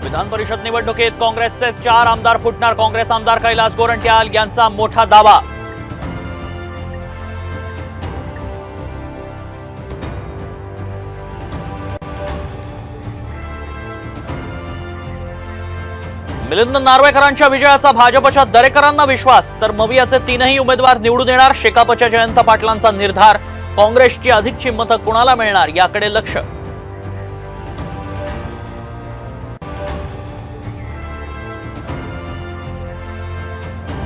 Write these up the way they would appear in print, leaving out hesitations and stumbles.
विधान परिषद निवडणुकीत काँग्रेसचे 4 आमदार फुटणार। काँग्रेस आमदार कैलास गोरंट्याल यांचा मोठा दावा। मिलिंद नार्वेकरांच्या विजयाचा भाजपच्या दरेकरांना विश्वास, तर मवियाचे 3ही उमेदवार निवडून येणार। शेकापच्या जयंत पाटलांचा निर्धार। काँग्रेसची अधिकची मतं कुणाला मिळणार याकडे लक्ष।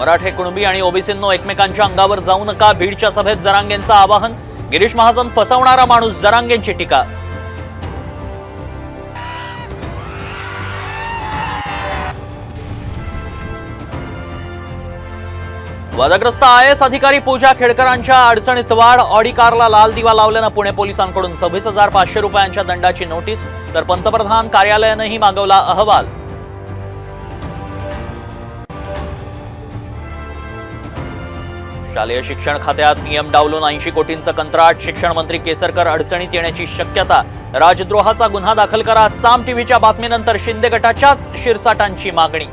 मराठे, कुणबी आणि ओबीसींनो एकमेकांच्या अंगावर जाऊ नका। बीडच्या सभेत जरांगेंचं आवाहन। गिरीश महाजन फसवणारा माणूस, जरांगेंची टीका। वादग्रस्त IAS अधिकारी पूजा खेडकरांच्या अडचणीत वाढ। ऑडी कारला लाल दिवा लावल्यानं पुणे पोलिसांकडून 26,500 रुपयांच्या दंडाची नोटीस, तर पंतप्रधान कार्यालयानेही मागवला अहवाल। शालेय शिक्षण खात्यात नियम डावलून 80 कोटींचं कंत्राट। शिक्षण मंत्री केसरकर अडचणीत येण्याची शक्यता। राजद्रोहाचा गुन्हा दाखल करा। साम टीव्हीच्या बातमीनंतर शिंदे गटाच्याच शिरसाटांची मागणी।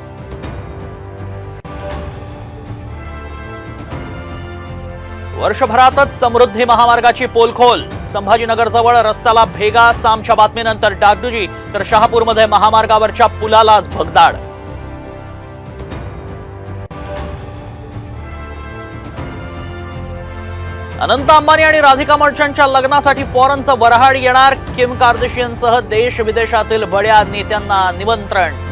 वर्षभरातच समृद्धी महामार्गाची पोलखोल। संभाजीनगरजवळ रस्त्याला भेगा। सामच्या बातमीनंतर डागडुजी, तर शहापूरमध्ये महामार्गावरच्या पुलालाच भगदाड। अनंत अंबानी आणि राधिका मर्चंटच्या लग्नासाठी फॉरेनचं वऱ्हाड येणार। किम कार्दाशियनसह देश विदेशातील बड्या नेत्यांना निमंत्रण।